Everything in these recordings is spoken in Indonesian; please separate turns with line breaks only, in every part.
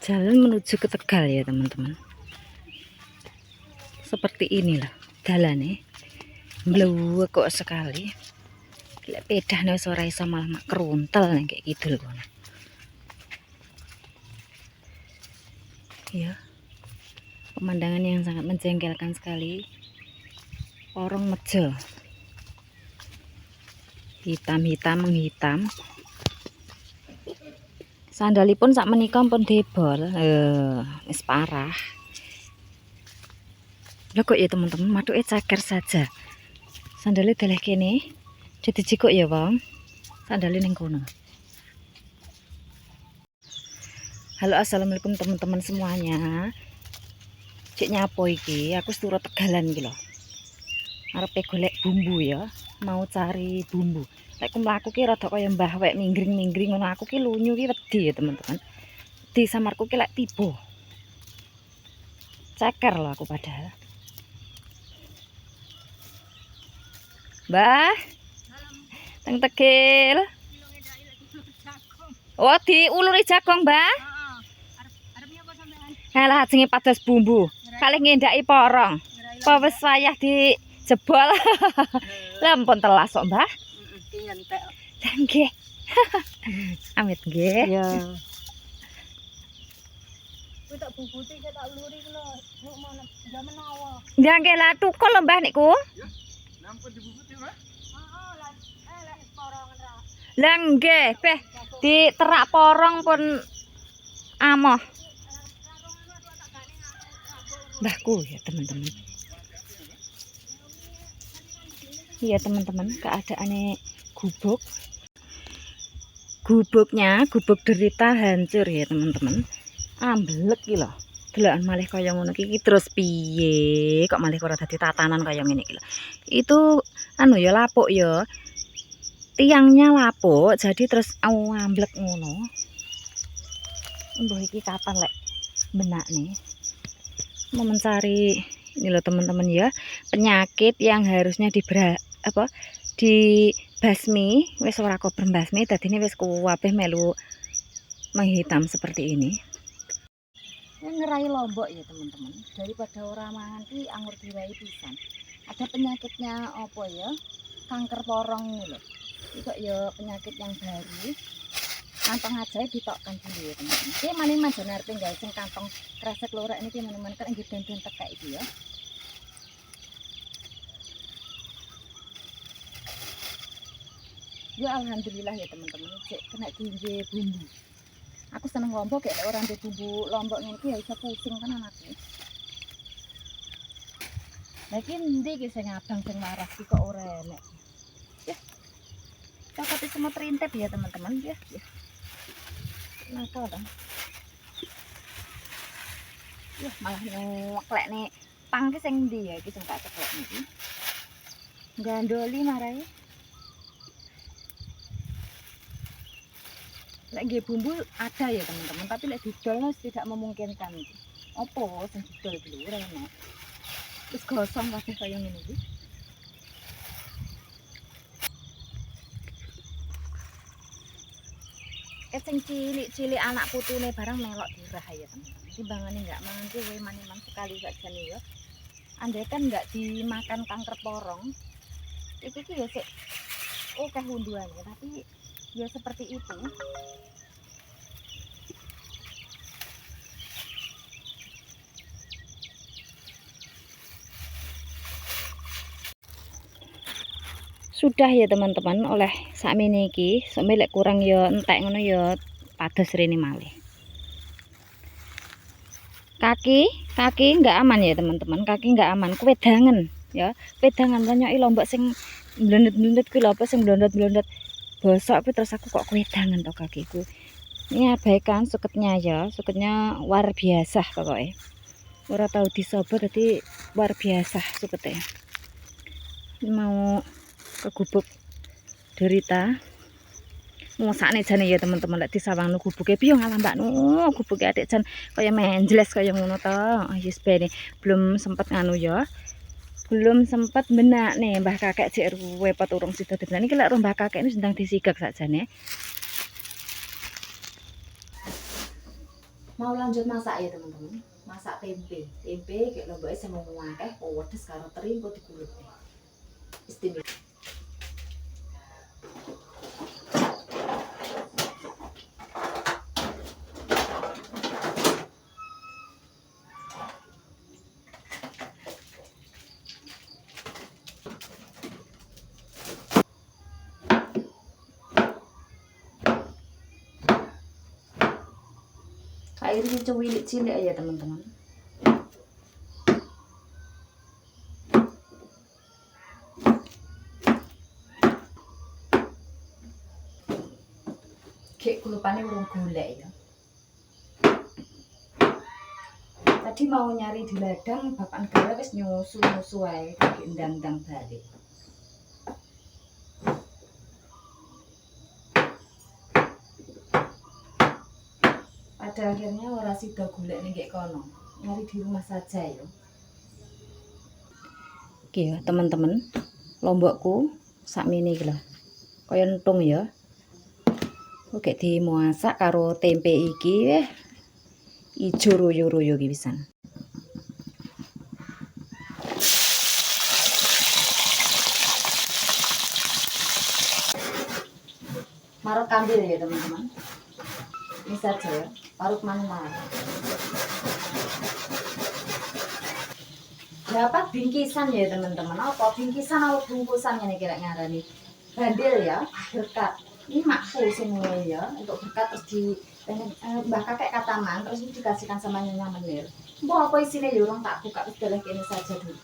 Jalan menuju ke Tegal ya teman-teman. Seperti inilah jalannya. Blewek kok sekali. Lek pedah nih ora iso malah mak keruntel nih kayak gitu loh. Ya. Pemandangan yang sangat menjengkelkan sekali. Porong mejo. Hitam-hitam menghitam. Sandalipun sak menika pun debol. Wis parah. Lah kok ya teman-teman, matuke ceker saja. Sandalnya daleh kene. Jadi jikok ya, Wong. Sandalnya ning kono. Halo, assalamualaikum teman-teman semuanya. Cek nyapo iki, aku turut Tegalan iki lho. Arepe golek bumbu ya, mau cari bumbu. Lek ku mlaku ki rada kaya mbah wek minggring-minggring ngono, aku ki lunyu ki wedi ya, teman-teman. Di samarku ki lek tiba. Ceker loh aku padahal. Mbah. Teng Tegil. Oh, diuluri jagong, Mbah. Halah ajenge pados bumbu. Kalih ngendaki porong. Apa wis wayah dijebol? Lah ampun telas kok, Mbah. Lah nggih. Amit nggih.
Ya. Kuwi tak bubuti tak uluri ku lho. Nek mana jaman awa.
Ya nggih lah tukul lho, Mbah niku.
Ya. Nampun dibubuti, Mbah? Heeh, lah porongan ra.
Lah nggih, beh diterak porong pun amoh. Mbahku ya teman-teman. Iya teman-teman, keadaannya gubuk. Gubuk derita hancur ya teman-teman. Amblek iki lho. Delokan malih kaya ngono iki terus piye? Kok malih ora dadi tatanan kaya ngene iki lho. Itu anu ya lapuk ya. Tiangnya lapuk jadi terus amblek ngono. Mbah iki kapan lek benakne? Mau mencari ini loh teman-teman ya, penyakit yang harusnya dibasmi wis ora kok berbasmi dadine wis kuwabeh melu menghitam seperti ini. Ini ngerai Lombok ya teman-teman, daripada orang mangan ki anggur dirai pisan. Ada penyakitnya apa ya? Kanker porong lho. Itu ya penyakit yang baru. Kantong aja ditokkan dulu ya teman-teman. Iki maniman jane arep nggawe sing kantong kresek lorek niki maniman kan nggih den tekek iki ya. Ya alhamdulillah ya teman-teman, cek kena diengge bumbu. Aku seneng lombok kayak orang di bumbu lombok ngene iki ya iso pusing kan anakku. Lah iki ndi iki sing abang sing waras iki kok ora enek. Ya. Cokot semut rintip ya teman-teman ya. Nakal dong. Yah malah ngeklek nih pang ki sing ndi ya iki sing tak ceklek niki. Gandoli marai. Lek nggih bumbu ada ya teman-teman, tapi lek didol tidak memungkinkan iki. Apa sing didol iki lho ora enak. Wis gosong kabeh kaya ngene iki. Sing cilik-cilik anak putune barang melok dirah ya teman-teman. Timbangane enggak mangan kuwi maniman sekali saja nih ya. Andai kan enggak dimakan kanker porong, iki ki ya sik akeh unduane, tapi ya seperti itu. Sudah ya teman-teman oleh sakmene iki, sampe lek kurang ya entek ngono ya pados rene malih. Kaki enggak aman ya teman-teman, kaki enggak aman, kuwedangen ya. Wedangan banyak lombok sing blendet-blendet kuwi lho apa sing blondot-blondot bosok kuwi terus aku kok kuwedangen to kakiku. Ini abaikan suketnya ya, suketnya luar biasa pokoknya. Ora tahu disobo dadi luar biasa sukete. Mau ke gubuk derita ngusakne jane ya teman-teman lek disawangno gubuke piye ngalah mbakno gubuke adik jan kaya menjles kaya ngono to. Yes bene belum sempat nganu ya. Belum sempat benakne mbah kakek jek repot urung sida dibenak iki lek mbah kakek ini sedang disigak sakjane. Mau lanjut masak ya teman-teman. Masak tempe. Tempe kayak lomboknya sama akeh, pedes karo teri engko dikulut. Istimewa. Airnya cilik-cilik aja teman-teman. Kayak kulupannya urung golek ya. Tadi mau nyari di ladang, bapak negara wis nyusu ae kaki ndang-ndang balik. Pada akhirnya ora sida golek ning gek kono. Nyari di rumah saja ya. Oke ya, teman-teman. Lombokku sakmene iki lho. Kaya entung ya. Oke dimasak karo tempe iki ijo royo-royo iki pisan. Marut kambil ya teman-teman. Ini saja ya, parut manual. Dapat bingkisan ya teman-teman. Apa bingkisan atau bungkusan ini kira ngarani? Bandel ya, berkat. Ini makku semua ya, untuk berkat terus di mbah kakek kataman terus ini dikasihkan sama Nyonya Menir. Mbok apa isinya ya orang tak buka udah ini saja dulu.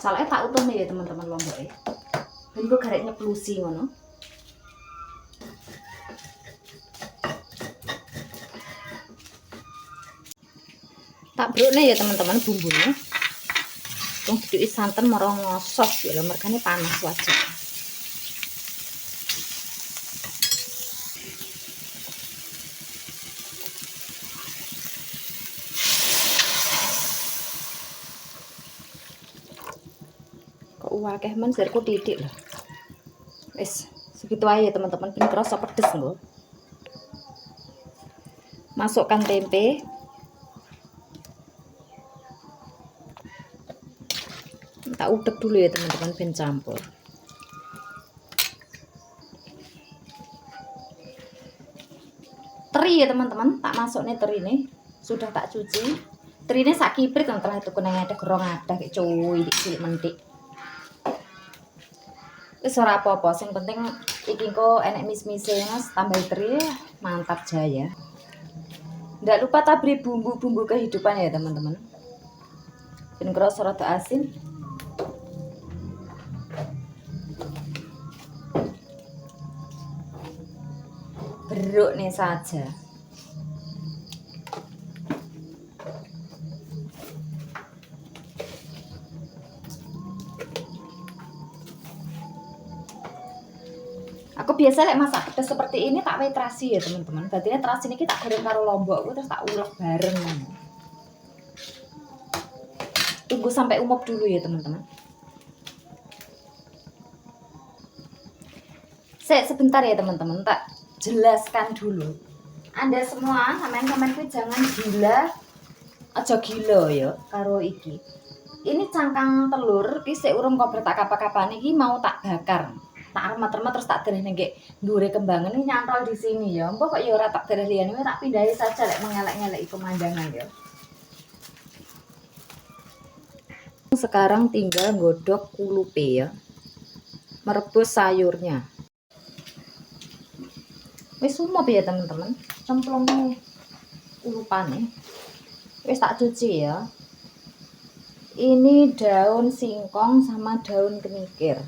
Soalnya tak utuh nih ya teman-teman lomboknya. Dan gue garek nyeplusi ngono. Tak brukne ya teman-teman bumbunya. Wong diduki santen marang ngosot ya lho mergane panas wajar. Kok akeh men serku titik lho. Wis segitu aja teman-teman, ben kerasa pedes lho. Masukkan tempe. Tak udek dulu ya teman-teman ben campur. Teri ya teman-teman, tak masuknya teri nih. Sudah tak cuci. Teri ini sak kiprit yang telah itu kena ada gerong ada kayak cuy cilik mentik. Wis ora apa-apa, sing penting iki kok enek mis-mise Mas, tambah teri mantap jaya. Nggak lupa tabri bumbu-bumbu kehidupan ya teman-teman. Ben kerasa rada asin. Beruk nih saja. Aku biasa lek masak pedas seperti ini tak wae terasi ya teman-teman. Berarti terasi ini kita goreng karo lombok terus tak ulek bareng. Tunggu sampai umop dulu ya teman-teman. Sebentar ya teman-teman, tak jelaskan dulu. Anda semua komen-komen jangan gila, aja gila ya karo iki. Ini cangkang telur iki sik urung kok tak kapak-kapan iki mau tak bakar. Tak remet-remet terus tak dereh ning ndure kembangan ini nyantol di sini ya. Mbok kok ya ora tak dereh liyane tak pindahi saja lek mengelek-ngelek pemandangan ya. Sekarang tinggal godok kulupe ya. Merebus sayurnya. Wis umop ya teman-teman. Cemplungnya ulupane. Wis tak cuci ya. Ini daun singkong sama daun kenikir.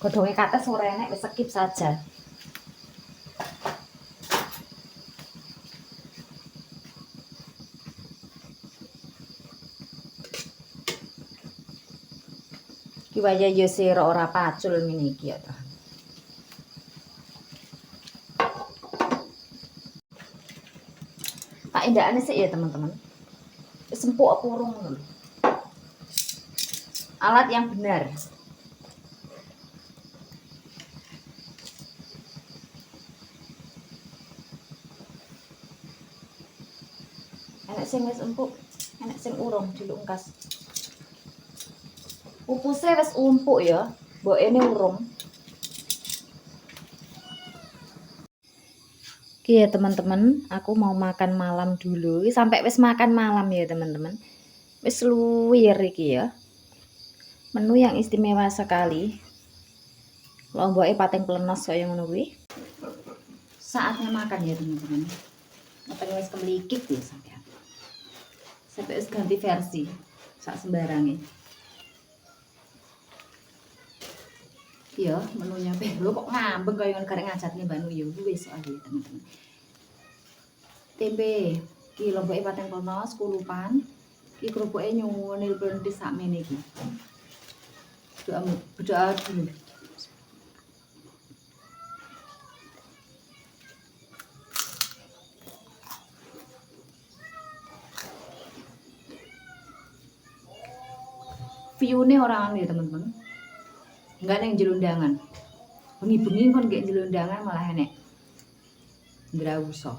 Godhongnya kata sore enek wis skip saja. Ki waya yo sira ora pacul ngene iki ya ta. Tak endakane sik ya teman-teman. Wis empuk apa urung ngono lho. Alat yang benar. Enak sing wis empuk, enak sing urung dilungkas. Pupuse wis empuk ya, mbokene urung. Oke ya teman-teman, aku mau makan malam dulu. Sampai wis makan malam ya teman-teman. Wis luwir iki ya. Menu yang istimewa sekali. Lomboke pating plenos kaya ngono kuwi. Saatnya makan ya teman-teman. Makan wis kemelikit ya sampean. Sampai wis ganti versi sak sembarange. Iya, menunya lho kok ngambeng kaya ngono karek ngajatne Mbak Nuyo wis soalnya teman-teman. Tempe, iki lomboke pating plenos kulupan. Iki keropoke nyuwun nilpun sakmene iki. Berdoa dulu. View-ne ora anu ya teman-teman. Enggak neng jelundangan. Bengi-bengi kon gek jelundangan malah enek ndrawusa.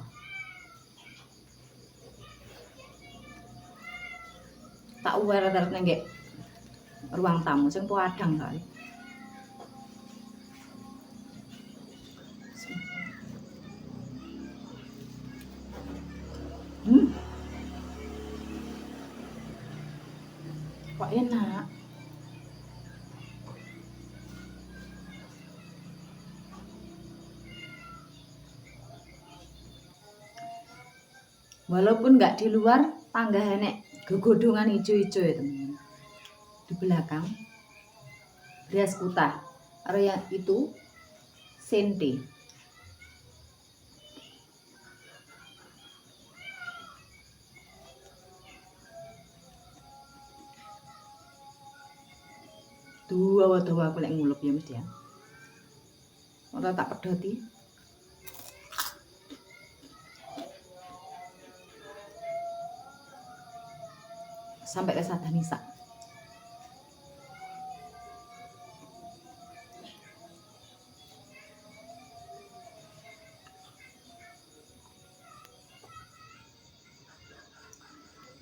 Tak uwer-uwer neng gek ruang tamu sing padang kali. Kok enak. Walaupun nggak di luar, tangga enek gegodongan hijau-hijau ya teman-teman. Di belakang beras kutah. Area itu sente. Dawa-dawa aku lek ngulup ya mesti ya. Ora tak pedhoti. Sampai ke sada nisa.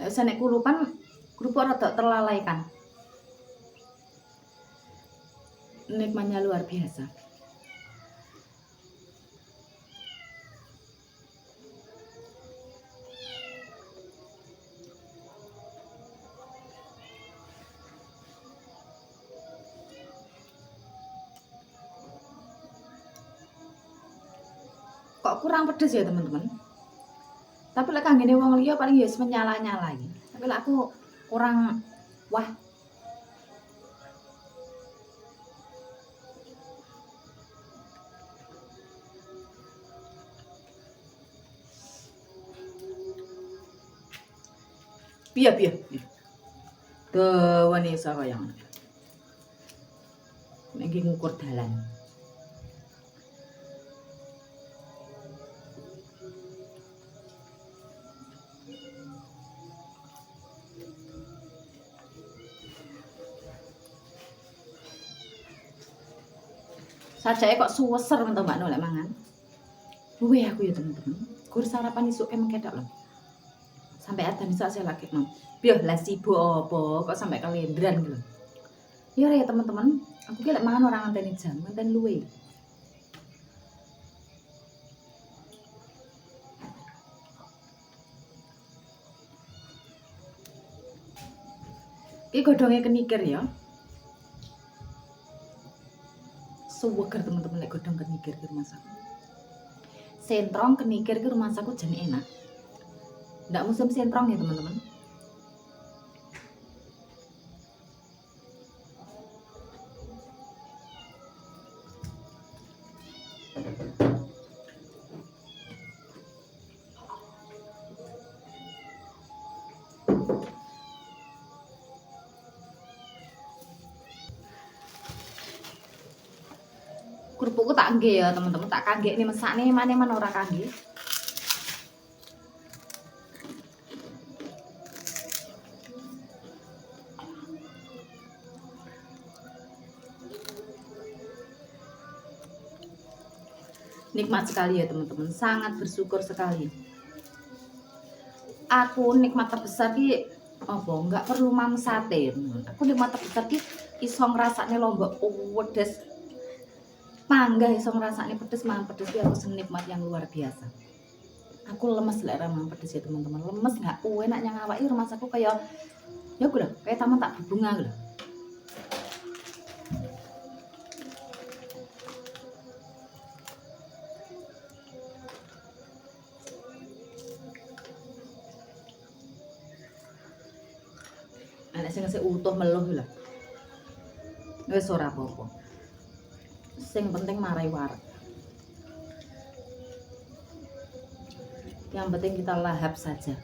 Nek kulupan kerupuk rada terlalaikan. Nikmatnya luar biasa. Kok kurang pedes ya teman-teman? Tapi lek kanggene wong liya paling ya menyala-nyalai. Tapi lek aku kurang wah. Piye. Dawane sarayang. Nek ngukur dalan. Sajake kok suweser men to Mbak Nolek mangan. Luwe aku ya teman-teman. Gur sarapan isuk ke mengketok lho. Sampai ada nisa saya lagi mau. Biar lah sibuk apa kok sampai kalendran gitu. Ya ya teman-teman, aku ki lek mangan orang ngenteni jam, ngenten luwe. Iki godhonge kenikir ya. Suweger teman-teman lek godhong kenikir ke rumah saku. Sentrong kenikir ke rumah saku jan enak. Ndak musim sentrong ya teman-teman. Kerupukku tak nggih ya teman-teman, tak kangge nih masak nih mana ora kangge. Nikmat sekali ya teman-teman, sangat bersyukur sekali. Aku nikmat terbesar ki apa nggak perlu mam sate. Aku nikmat terbesar ki iso ngrasakne lombok pedes. Panggah iso ngrasakne pedes, mangan pedes ki aku senikmat yang luar biasa. Aku lemes lek ra mangan pedes ya teman-teman. Lemes nggak enak yang awake rumah aku kayak ya gue kayak taman tak berbunga gitu. Anak sing utuh meluh lho. Wis ora apa-apa. Sing penting marai warak. Yang penting kita lahap saja.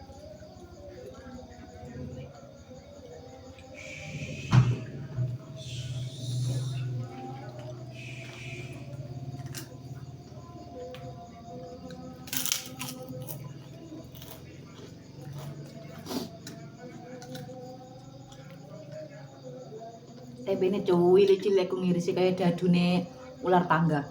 Tempene cuwi cilik aku ngirisi kayak dadune ular tangga.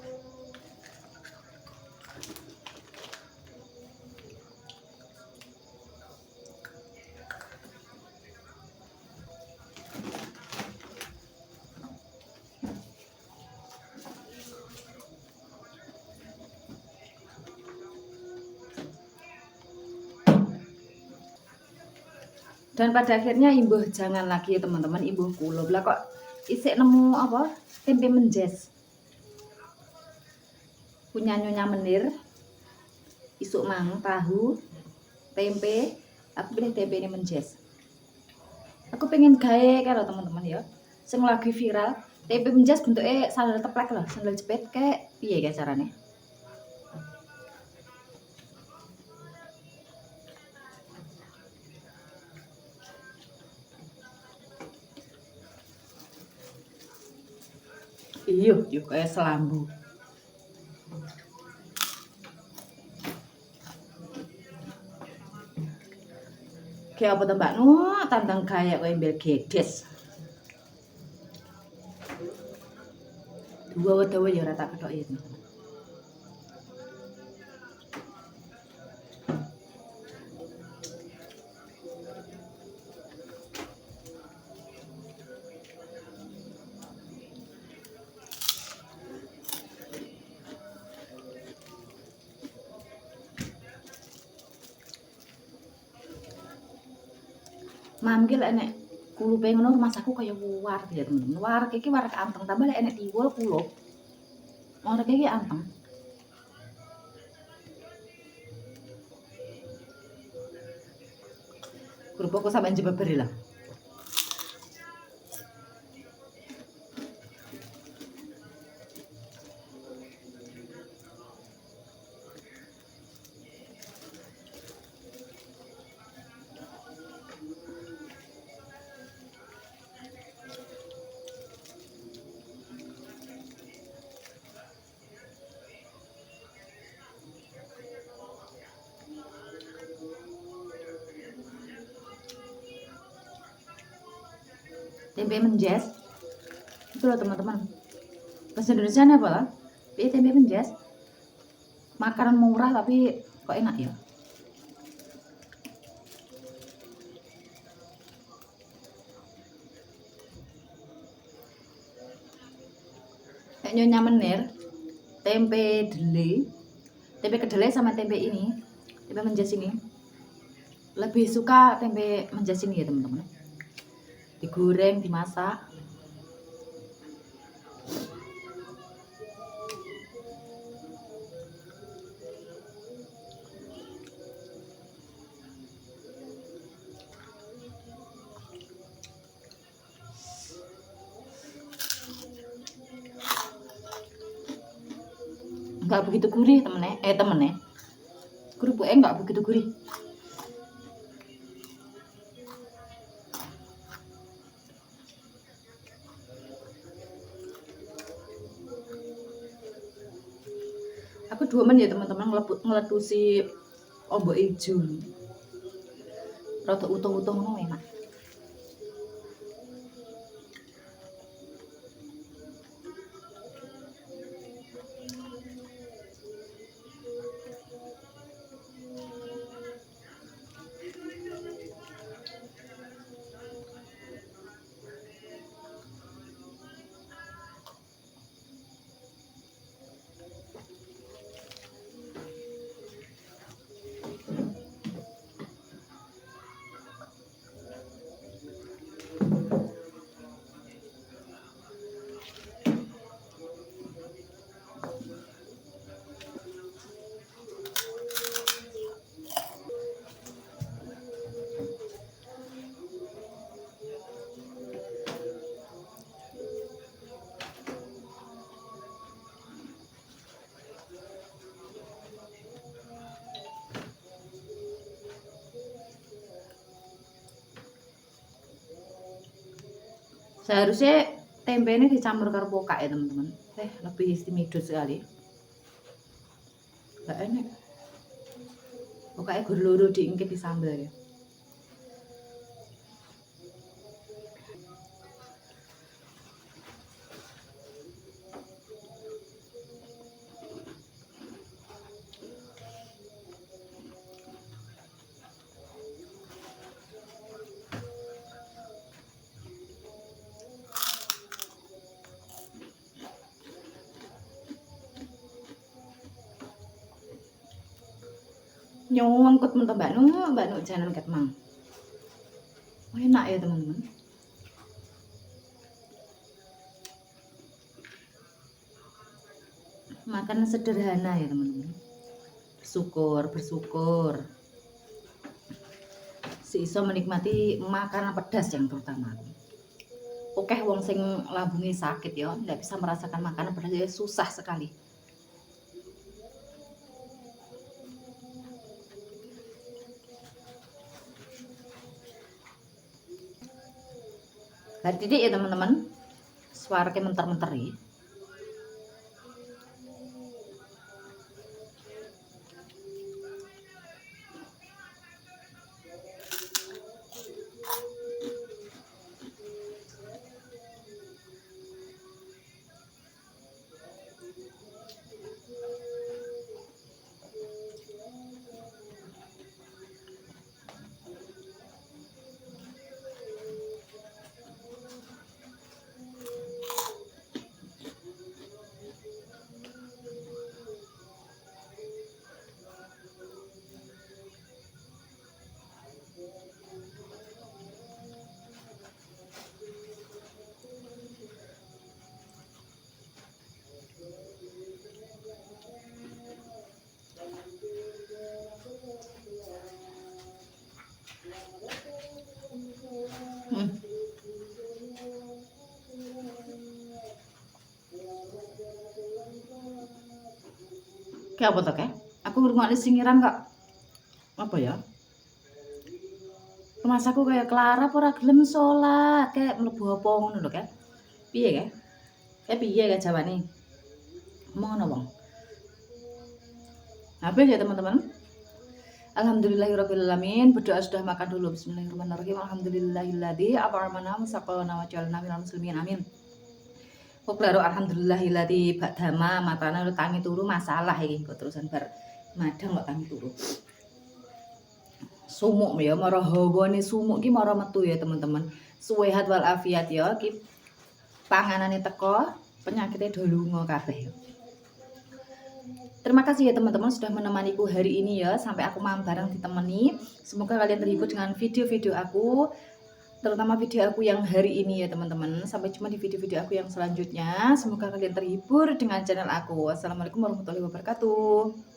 Dan pada akhirnya imbuh jangan lagi ya teman-teman, imbuh kula lah kok isik nemu apa tempe menjes punya Nyonya Menir, isuk mang tahu tempe, aku pilih tempe ini menjes. Aku pengen gawe karo teman-teman ya sing lagi viral tempe menjes bentuknya sandal teplek loh, sandal jepit kayak piye kayak caranya. Iya, yuk kayak selambu. Kayak apa tuh Mbak? Tantang kayak embel gedes. Dua ya rata kedok ya. Manggil enek kulupe ngono rumah saku kaya war ya temen-temen. Warak iki warak anteng, tambah lek enek tiwul kulup. Warak iki anteng. Kerupukku sampean jebeber lah. Tempe menjes itu loh teman-teman, bahasa Indonesia apa lah tempe menjes, makanan murah tapi kok enak ya. Kayak Nyonya Menir tempe kedelai sama tempe ini, tempe menjes ini lebih suka tempe menjes ini ya teman-teman, digoreng, dimasak. Nggak begitu gurih temennya kerupuknya nggak begitu gurih. Aku demen ya teman-teman ngeletusi ombok ijo. Rada utuh-utuh ngono enak.
Seharusnya tempe ini dicampur karo pokak ya teman-teman. Lebih istimewa sekali. Gak enak. Pokaknya gur loro diingkit di sambal ya. Nyongkut mentah Mbak Nu jangan ket mang. Enak ya teman-teman. Makan sederhana ya teman-teman. Bersyukur. Si iso menikmati makanan pedas yang terutama. Oke, wong sing lambungnya sakit ya, tidak bisa merasakan makanan pedas ya susah sekali. Hari titik ya teman-teman, suara kayak mentar-mentar ya. Kayak apa tuh kayak? Aku ngrungokne singiran kok. Apa ya? Mas aku kayak Clara ora gelem salat, kayak mlebu apa ngono lho kayak. Piye kayak? Kayak piye kayak jawane? Ngono wong. Apa ya teman-teman? Alhamdulillahirrabbilalamin. Berdoa sudah makan dulu. Bismillahirrahmanirrahim. Alhamdulillahilladzi at'amana wa saqana wa ja'alna minal muslimin. Amin. Poklaro alhamdulillahilladzi ba'dama matana lu tangi turu masalah iki kok terusan bar madang kok tangi turu. Sumuk ya mara hawane sumuk ki mara metu ya teman-teman. Suwehat wal afiat ya ki panganane teko penyakitnya do lunga kabeh. Terima kasih ya teman-teman sudah menemaniku hari ini ya, sampai aku malam bareng ditemani. Semoga kalian terhibur dengan video-video aku, terutama video aku yang hari ini ya teman-teman. Sampai jumpa di video-video aku yang selanjutnya. Semoga kalian terhibur dengan channel aku. Wassalamualaikum warahmatullahi wabarakatuh.